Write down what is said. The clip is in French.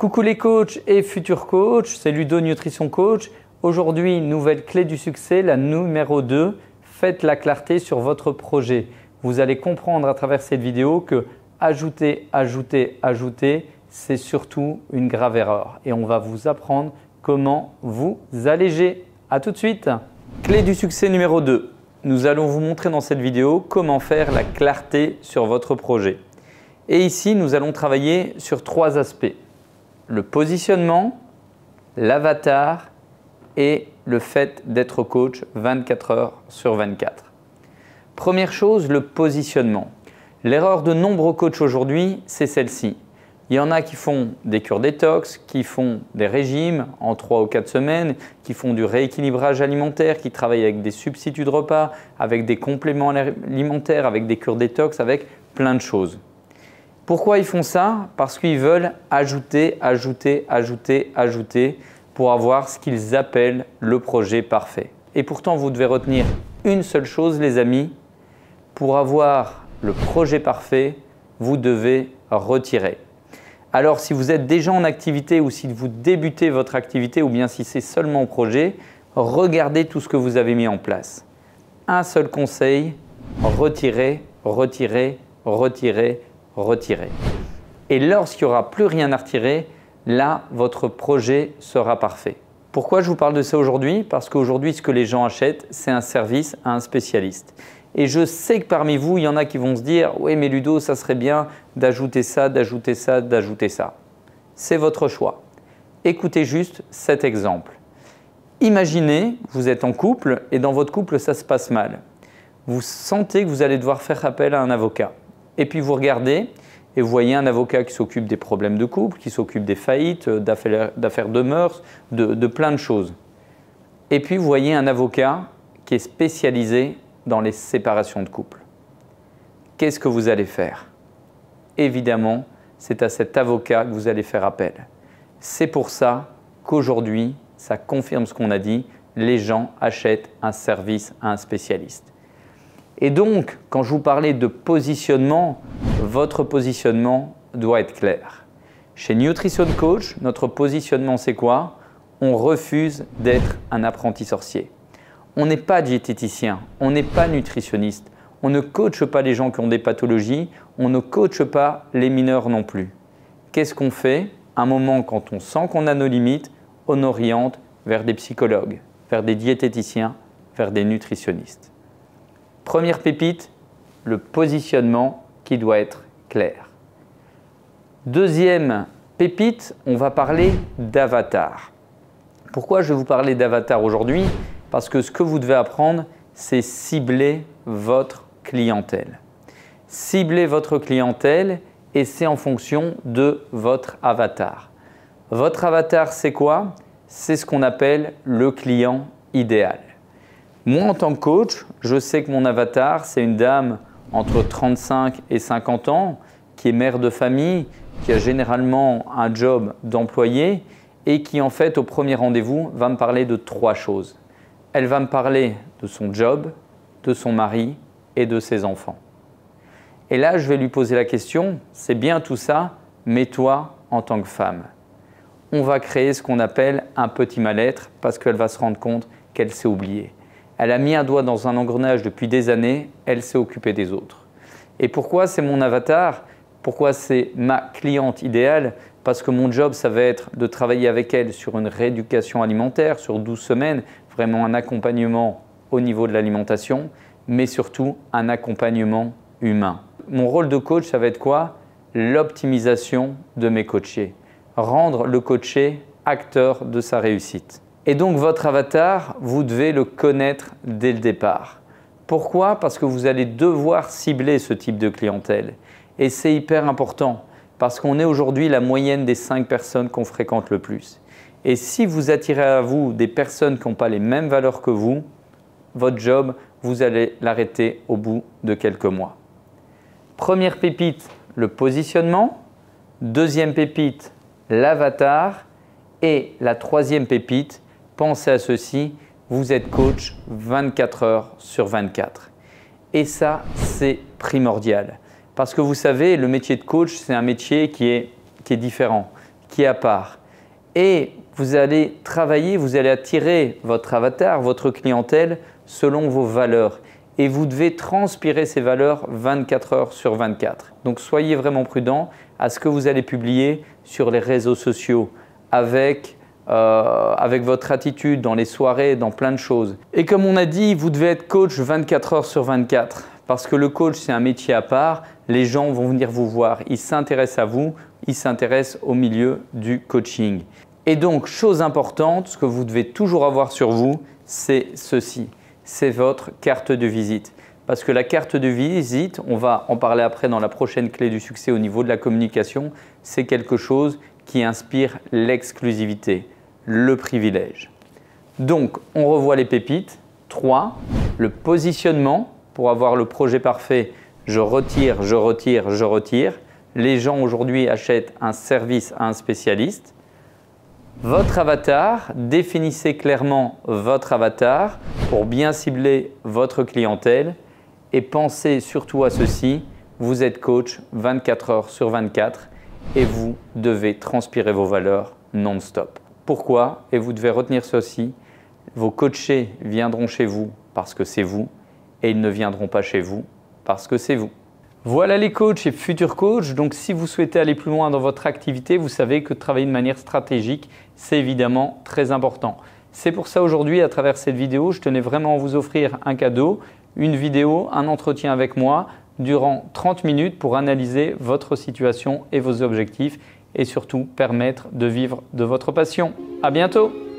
Coucou les coachs et futurs coachs, c'est Ludo Nutrition Coach. Aujourd'hui, nouvelle clé du succès, la numéro 2, faites la clarté sur votre projet. Vous allez comprendre à travers cette vidéo que ajouter, c'est surtout une grave erreur. Et on va vous apprendre comment vous alléger. A tout de suite. Clé du succès numéro 2. Nous allons vous montrer dans cette vidéo comment faire la clarté sur votre projet. Et ici, nous allons travailler sur 3 aspects. Le positionnement, l'avatar et le fait d'être coach 24 heures sur 24. Première chose, le positionnement. L'erreur de nombreux coachs aujourd'hui, c'est celle-ci. Il y en a qui font des cures détox, qui font des régimes en 3 ou 4 semaines, qui font du rééquilibrage alimentaire, qui travaillent avec des substituts de repas, avec des compléments alimentaires, avec des cures détox, avec plein de choses. Pourquoi ils font ça? Parce qu'ils veulent ajouter pour avoir ce qu'ils appellent le projet parfait. Et pourtant, vous devez retenir une seule chose, les amis. Pour avoir le projet parfait, vous devez retirer. Alors, si vous êtes déjà en activité ou si vous débutez votre activité ou bien si c'est seulement au projet, regardez tout ce que vous avez mis en place. Un seul conseil, retirez. Et lorsqu'il n'y aura plus rien à retirer, là, votre projet sera parfait. Pourquoi je vous parle de ça aujourd'hui? Parce qu'aujourd'hui, ce que les gens achètent, c'est un service à un spécialiste. Et je sais que parmi vous, il y en a qui vont se dire « Oui, mais Ludo, ça serait bien d'ajouter ça. » C'est votre choix. Écoutez juste cet exemple. Imaginez, vous êtes en couple et dans votre couple, ça se passe mal. Vous sentez que vous allez devoir faire appel à un avocat. Et puis vous regardez et vous voyez un avocat qui s'occupe des problèmes de couple, qui s'occupe des faillites, d'affaires de mœurs, de plein de choses. Et puis vous voyez un avocat qui est spécialisé dans les séparations de couple. Qu'est-ce que vous allez faire? Évidemment, c'est à cet avocat que vous allez faire appel. C'est pour ça qu'aujourd'hui, ça confirme ce qu'on a dit, les gens achètent un service à un spécialiste. Et donc, quand je vous parlais de positionnement, votre positionnement doit être clair. Chez Nutrition Coach, notre positionnement, c'est quoi? On refuse d'être un apprenti sorcier. On n'est pas diététicien, on n'est pas nutritionniste, on ne coache pas les gens qui ont des pathologies, on ne coache pas les mineurs non plus. Qu'est-ce qu'on fait? À un moment, quand on sent qu'on a nos limites, on oriente vers des psychologues, vers des diététiciens, vers des nutritionnistes. Première pépite, le positionnement qui doit être clair. Deuxième pépite, on va parler d'avatar. Pourquoi je vais vous parler d'avatar aujourd'hui? Parce que ce que vous devez apprendre, c'est cibler votre clientèle. Cibler votre clientèle et c'est en fonction de votre avatar. Votre avatar, c'est quoi? C'est ce qu'on appelle le client idéal. Moi, en tant que coach, je sais que mon avatar, c'est une dame entre 35 et 50 ans qui est mère de famille, qui a généralement un job d'employé et qui, en fait, au premier rendez-vous, va me parler de 3 choses. Elle va me parler de son job, de son mari et de ses enfants. Et là, je vais lui poser la question, c'est bien tout ça, mais toi, en tant que femme, on va créer ce qu'on appelle un petit mal-être parce qu'elle va se rendre compte qu'elle s'est oubliée. Elle a mis un doigt dans un engrenage depuis des années, elle s'est occupée des autres. Et pourquoi c'est mon avatar? Pourquoi c'est ma cliente idéale? Parce que mon job, ça va être de travailler avec elle sur une rééducation alimentaire sur 12 semaines, vraiment un accompagnement au niveau de l'alimentation, mais surtout un accompagnement humain. Mon rôle de coach, ça va être quoi? L'optimisation de mes coachés. Rendre le coaché acteur de sa réussite. Et donc votre avatar, vous devez le connaître dès le départ. Pourquoi? Parce que vous allez devoir cibler ce type de clientèle. Et c'est hyper important parce qu'on est aujourd'hui la moyenne des 5 personnes qu'on fréquente le plus. Et si vous attirez à vous des personnes qui n'ont pas les mêmes valeurs que vous, votre job, vous allez l'arrêter au bout de quelques mois. Première pépite, le positionnement. Deuxième pépite, l'avatar. Et la troisième pépite, pensez à ceci, vous êtes coach 24 heures sur 24. Et ça, c'est primordial. Parce que vous savez, le métier de coach, c'est un métier qui est différent, qui est à part. Et vous allez travailler, vous allez attirer votre avatar, votre clientèle selon vos valeurs. Et vous devez transpirer ces valeurs 24 heures sur 24. Donc soyez vraiment prudent à ce que vous allez publier sur les réseaux sociaux avec votre attitude dans les soirées, dans plein de choses. Et comme on a dit, vous devez être coach 24 heures sur 24 parce que le coach, c'est un métier à part. Les gens vont venir vous voir, ils s'intéressent à vous, ils s'intéressent au milieu du coaching. Et donc, chose importante, ce que vous devez toujours avoir sur vous, c'est ceci. C'est votre carte de visite. Parce que la carte de visite, on va en parler après dans la prochaine clé du succès au niveau de la communication, c'est quelque chose qui inspire l'exclusivité, le privilège. Donc, on revoit les pépites. 3, le positionnement. Pour avoir le projet parfait, je retire, je retire, je retire. Les gens aujourd'hui achètent un service à un spécialiste. Votre avatar, définissez clairement votre avatar pour bien cibler votre clientèle et pensez surtout à ceci, vous êtes coach 24 heures sur 24 et vous devez transpirer vos valeurs non-stop. Pourquoi? Et vous devez retenir ceci, vos coachés viendront chez vous parce que c'est vous et ils ne viendront pas chez vous parce que c'est vous. Voilà les coachs et futurs coachs. Donc si vous souhaitez aller plus loin dans votre activité, vous savez que travailler de manière stratégique, c'est évidemment très important. C'est pour ça aujourd'hui, à travers cette vidéo, je tenais vraiment à vous offrir un cadeau, une vidéo, un entretien avec moi durant 30 minutes pour analyser votre situation et vos objectifs et surtout permettre de vivre de votre passion. À bientôt!